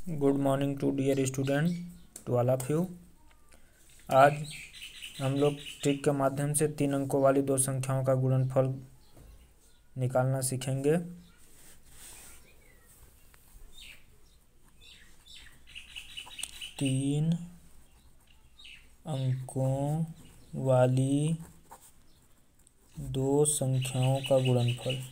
Good morning to dear student to all of you. आज हम लोग ट्रिक के माध्यम से 3 अंकों वाली दो संख्याओं का गुणनफल निकालना सीखेंगे। तीन अंकों वाली दो संख्याओं का गुणनफल।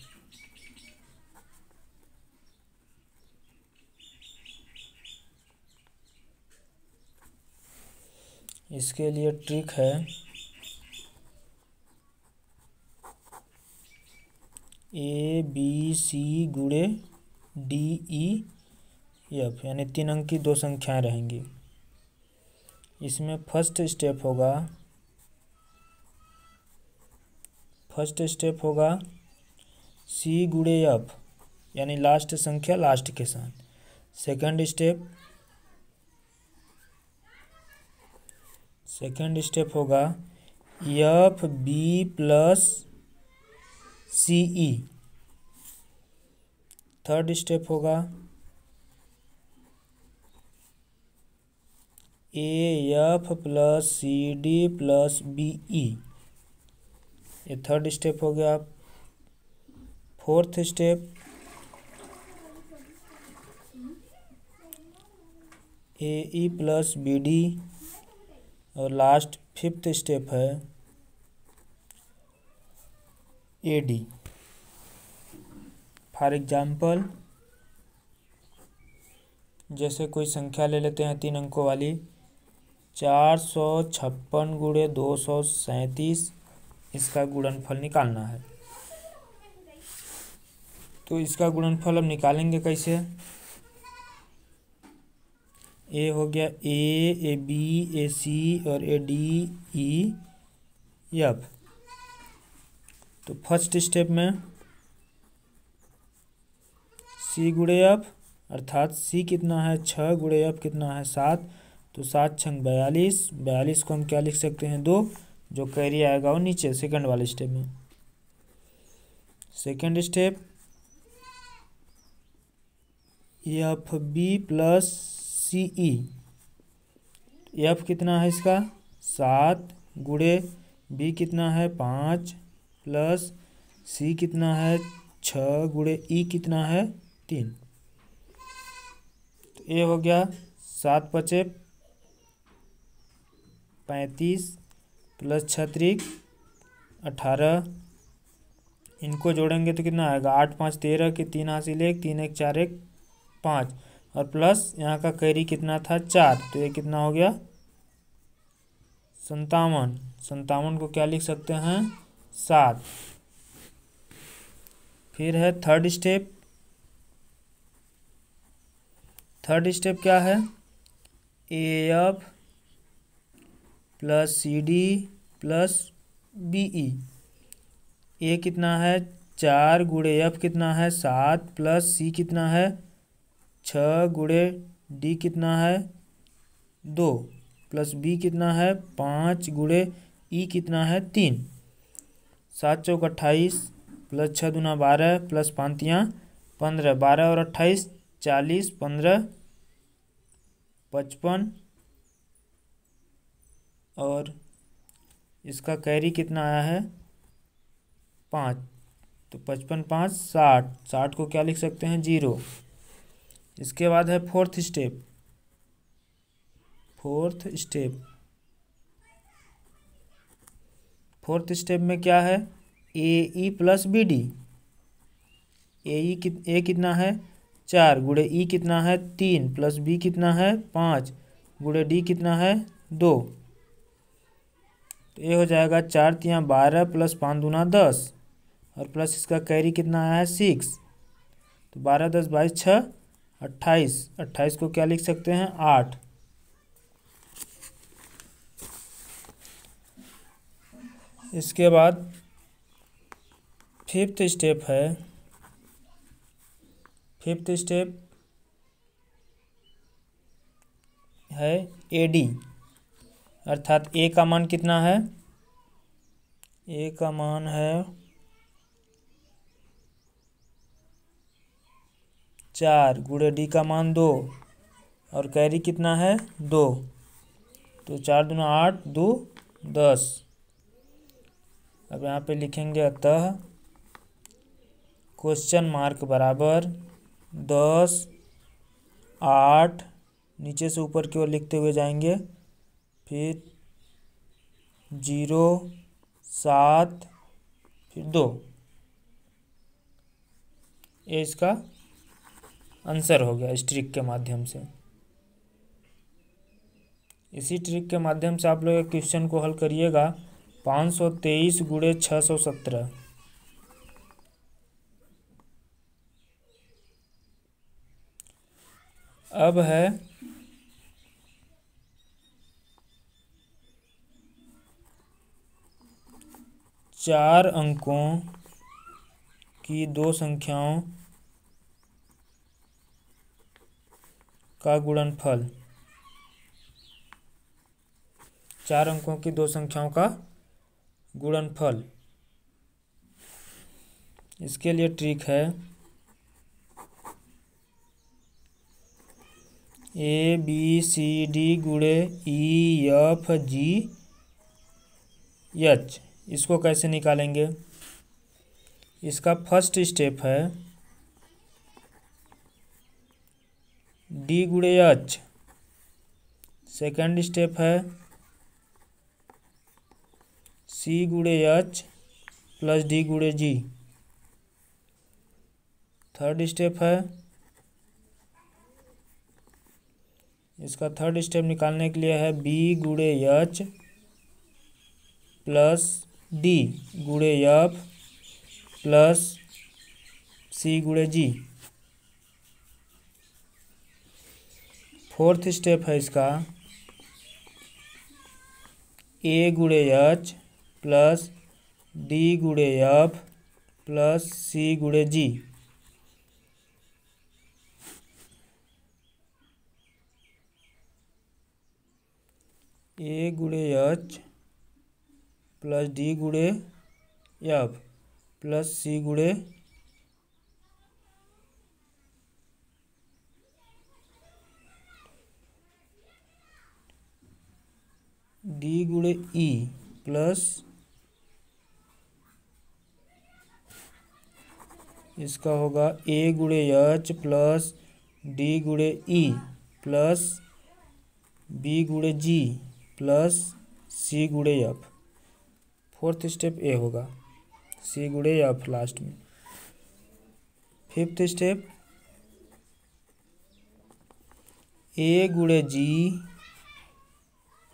इसके लिए ट्रिक है ए बी सी गुणे डी ई एफ, यानी 3 अंक की दो संख्याएं रहेंगी। इसमें फर्स्ट स्टेप होगा सी गुणे एफ, यानी लास्ट संख्या लास्ट के साथ। सेकंड स्टेप होगा F B plus C E. Third step होगा A F plus C D plus B E. ये थर्ड स्टेप हो गया। Fourth step A E plus B D. और लास्ट फिफ्थ स्टेप है ए डी। फॉर एग्जाम्पल, जैसे कोई संख्या ले लेते हैं 3 अंकों वाली 456 गुणे 237। इसका गुणनफल निकालना है। तो इसका गुणनफल हम निकालेंगे कैसे? ए हो गया ए बी ए सी और ए डी ई एफ। तो फर्स्ट स्टेप में सी गुणे एफ, अर्थात सी कितना है 6 गुणे एफ कितना है 7। तो 7 छंग 42। 42 को हम क्या लिख सकते हैं 2। जो कैरी आएगा वो नीचे सेकंड वाले स्टेप में। Second step F B plus C E. F कितना है इसका 7 गुणे बी कितना है 5 प्लस सी कितना है 6 गुणे ई कितना है 3। तो ये हो गया 7 पचे 35 प्लस 36 18। इनको जोड़ेंगे तो कितना आएगा 8 5 13 के 3 हासिल 1 3 1 4 1 5 और प्लस यहाँ का कैरी कितना था 4। तो ये कितना हो गया 57। 57 को क्या लिख सकते हैं 7। फिर है थर्ड स्टेप क्या है A F plus C D plus B E. A कितना है 4 गुणे एफ कितना है 7 प्लस सी कितना है 6 गुणे डी कितना है 2 प्लस बी कितना है 5 गुणे ई कितना है 3। 7 चौक 28 प्लस 6 दूना 12 प्लस 5 15। 12 और 28 40 15 55। और इसका कैरी कितना आया है 5। तो 55 5 60। 60 को क्या लिख सकते हैं 0। इसके बाद है फोर्थ स्टेप में क्या है ए ई प्लस बी डी। ए कितना है 4 गुणे ई कितना है 3 प्लस बी कितना है 5 गुणे डी कितना है 2। तो ये हो जाएगा 4 3 12 प्लस 5 दूना 10 और प्लस इसका कैरी कितना आया है 6। तो 12 10 22 6 28। 28 को क्या लिख सकते हैं 8। इसके बाद फिफ्थ स्टेप है ए डी, अर्थात ए का मान कितना है ए का मान है 4 गुणे डी का मान 2 और कैरी कितना है 2, तो 4 दूना 8, 2 10। अब यहाँ पे लिखेंगे अतः क्वेश्चन मार्क बराबर 10, 8, नीचे से ऊपर की ओर लिखते हुए जाएंगे, फिर 0, 7, फिर 2। ये इसका आंसर हो गया इस ट्रिक के माध्यम से। इसी ट्रिक के माध्यम से आप लोग क्वेश्चन को हल करिएगा। 523 गुणे 617। अब है चार अंकों की दो संख्याओं का गुणनफल। 4 अंकों की दो संख्याओं का गुणनफल। इसके लिए ट्रिक है ABCD गुणे EFGH। इसको कैसे निकालेंगे? इसका फर्स्ट स्टेप है D गुणे H। सेकंड स्टेप है C गुणे H प्लस D गुणे G। थर्ड स्टेप है, इसका थर्ड स्टेप निकालने के लिए है B गुणे H प्लस D गुणे F प्लस C गुणे G। फोर्थ स्टेप है इसका A गुणे H प्लस D गुणे F प्लस C गुणे G। A गुणे H प्लस D गुणे F प्लस C गुणे D गुणे E प्लस इसका होगा A गुणे H प्लस D गुणे E प्लस B गुणे G प्लस C गुणे F। फोर्थ स्टेप ए होगा, C गुणे F लास्ट में। फिफ्थ स्टेप A गुणे G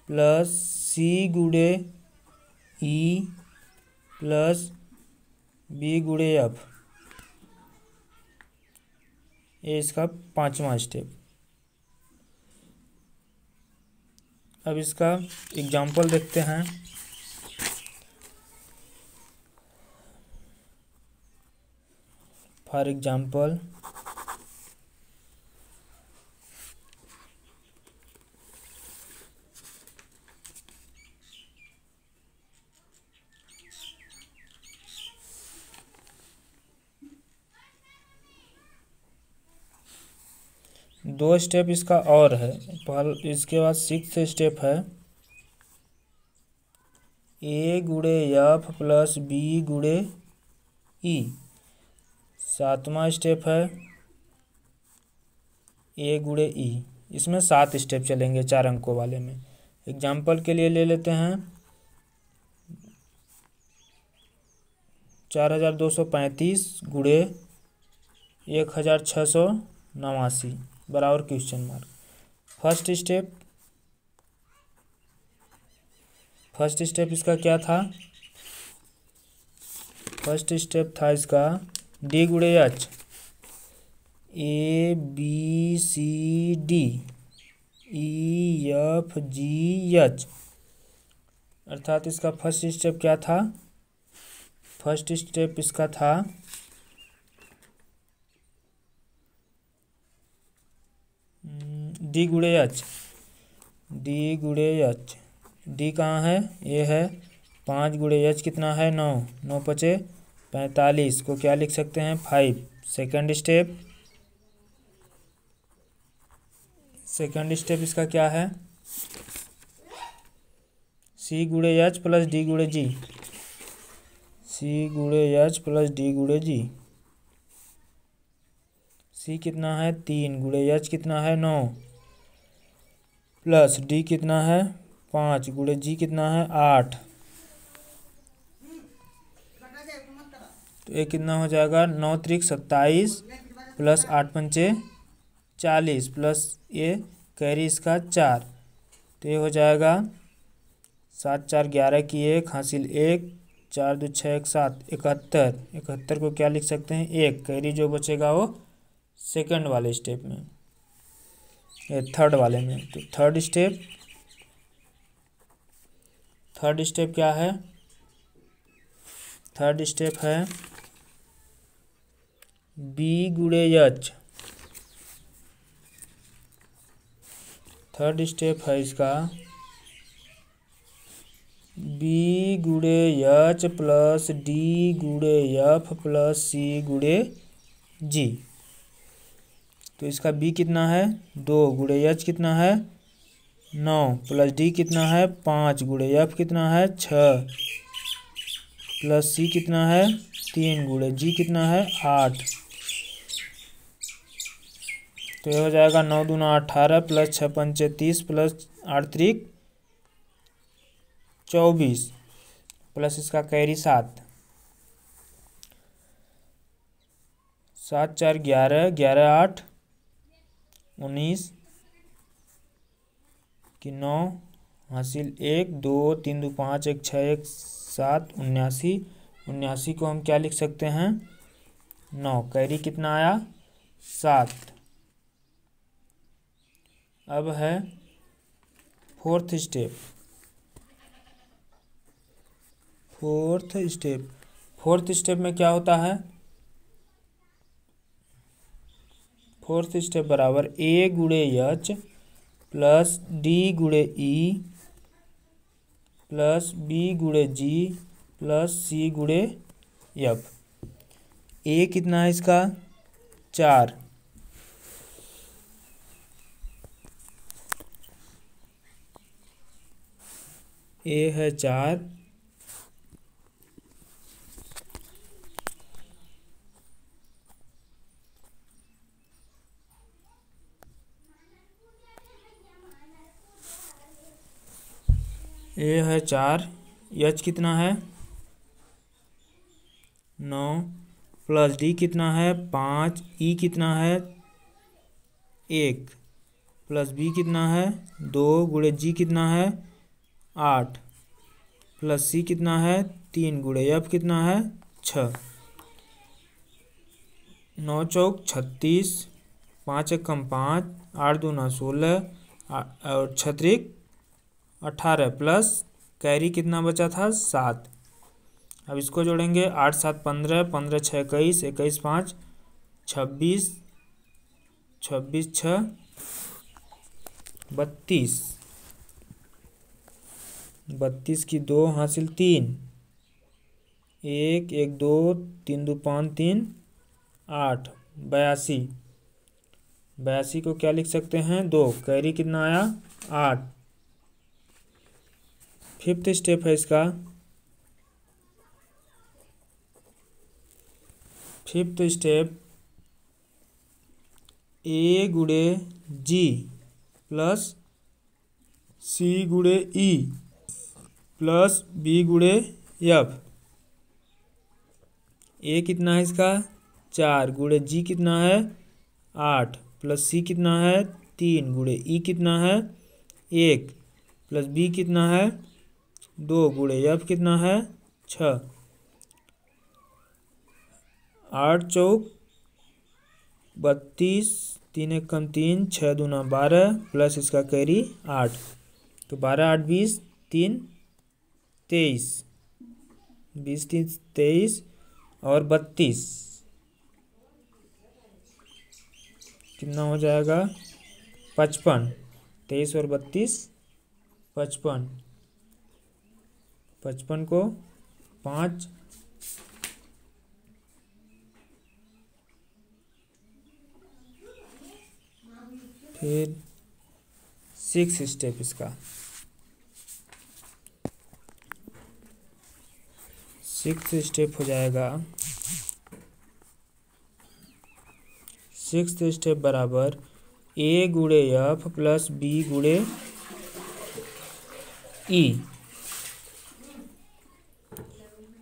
प्लस C गुणे E प्लस B गुणे F। ये इसका पांचवा स्टेप। अब इसका एग्जाम्पल देखते हैं। फॉर एग्जाम्पल दो स्टेप इसका और है। इसके बाद सिक्स्थ स्टेप है A गुणे F प्लस B गुणे E। सातवां स्टेप है A गुणे E। इसमें 7 स्टेप चलेंगे 4 अंकों वाले में। एग्जाम्पल के लिए ले लेते हैं 4235 गुणे 1689 बराबर क्वेश्चन मार्क। फर्स्ट स्टेप इसका क्या था? फर्स्ट स्टेप था इसका D गुणे H। ABCD EFGH। अर्थात इसका फर्स्ट स्टेप क्या था? फर्स्ट स्टेप इसका था D गुणे H। D गुणे H। D कहाँ है? ये है 5 गुणे H कितना है 9, 9 पचे 45 को क्या लिख सकते हैं 5। सेकंड सेकंड स्टेप इसका क्या है, सी गुणे एच प्लस डी गुणे जी, सी गुणे एच प्लस डी गुणे जी। सी कितना है 3 गुणे एच कितना है 9 प्लस डी कितना है 5 गुणे जी कितना है 8। तो ये कितना हो जाएगा 9 त्रिक 27 प्लस 8 पंचे 40 प्लस ये कैरी इसका 4। तो ये हो जाएगा 7 4 11 की 1 हासिल 1 4 2 6 1 7 71। 71 को क्या लिख सकते हैं 1, कैरी जो बचेगा वो सेकंड वाले स्टेप में, ये थर्ड वाले में। तो थर्ड स्टेप क्या है, थर्ड स्टेप है बी गुणे एच। थर्ड स्टेप है इसका बी गुणे एच प्लस डी गुणे एफ प्लस सी गुणे जी। तो इसका बी कितना है 2 गुणे एच कितना है 9 प्लस डी कितना है 5 गुणे एफ कितना है 6 प्लस सी कितना है 3 गुणे जी कितना है 8। तो ये हो जाएगा 9 दूना 18 प्लस 6 पंचे 30 प्लस 8 त्रिक 24 प्लस इसका कैरी 7। 7 4 11 11 8 19 की 9 हासिल 1 2 3 2 5 1 6 1 7 79। 79 को हम क्या लिख सकते हैं 9, कैरी कितना आया 7। अब है फोर्थ स्टेप में क्या होता है, फोर्थ स्टेप बराबर ए गुणे एच प्लस डी गुणे ई प्लस बी गुणे जी प्लस सी गुणे एफ। ए कितना है इसका 4, ए है 4, ए है 4, एच कितना है 9 प्लस डी कितना है 5, ई कितना है 1 प्लस बी कितना है 2 गुणे जी कितना है 8 प्लस सी कितना है 3 गुणे एफ कितना है 6। 9 चौक 36 5 एकम 5 8 दूना 16 और 6 त्रिक 18 प्लस कैरी कितना बचा था 7। अब इसको जोड़ेंगे 8 7 15 15 6 21 21 5 26 26 6 32 32 की 2 हासिल 3 1 1 2 3 2 5 3 8 82। 82 को क्या लिख सकते हैं 2, कैरी कितना आया 8। फिफ्थ स्टेप है इसका, फिफ्थ स्टेप ए गुणे जी प्लस सी गुणे ई प्लस बी गुणे एफ। ए कितना है इसका 4 गुणे जी कितना है 8 प्लस सी कितना है 3 गुणे ई कितना है 1 प्लस बी कितना है 2 गुणे एफ कितना है 6। 8 चौक 32 3 एकम 3 6 दूना 12 प्लस इसका कैरी 8। तो 12 8 20 3 23 20 3 23 और 32 कितना हो जाएगा 55। 23 और 32 55। 55 को 5 फिर 6 स्टेप इसका। 6 स्टेप हो जाएगा। 6th स्टेप बराबर ए गुड़े एफ प्लस बी गुड़े ई।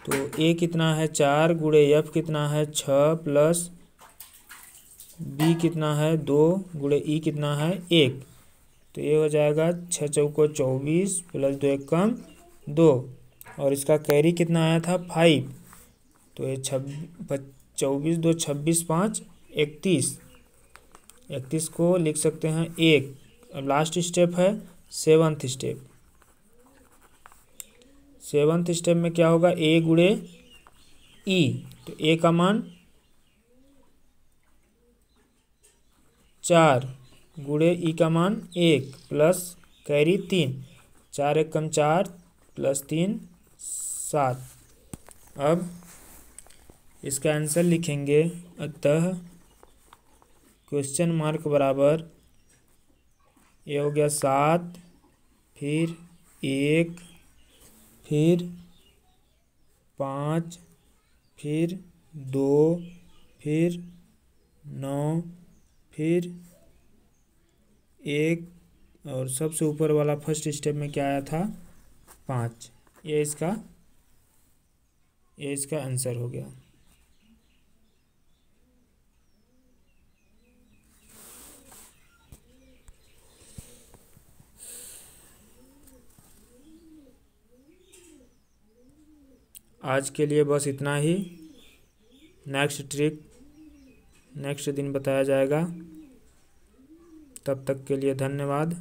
तो ए कितना है 4 गुड़े एफ कितना है 6 प्लस बी कितना है 2 गुड़े ई कितना है 1। तो ये हो जाएगा 6 चौको 24 प्लस 2 एकम 2 और इसका कैरी कितना आया था 5। तो ये 24 2 26 5 31। 31 को लिख सकते हैं 1। अब लास्ट स्टेप है 7th स्टेप। 7th स्टेप में क्या होगा ए गुड़े ई। तो ए का मान 4 गुड़े ई का मान 1 प्लस कैरी 3। 4 एकम 4 प्लस 3 7। अब इसका आंसर लिखेंगे। अतः क्वेश्चन मार्क बराबर ये हो गया 7 फिर 1 फिर 5 फिर 2 फिर 9 फिर 1 और सबसे ऊपर वाला फर्स्ट स्टेप में क्या आया था 5। ये इसका आंसर हो गया। आज के लिए बस इतना ही। नेक्स्ट ट्रिक नेक्स्ट दिन बताया जाएगा। तब तक के लिए धन्यवाद।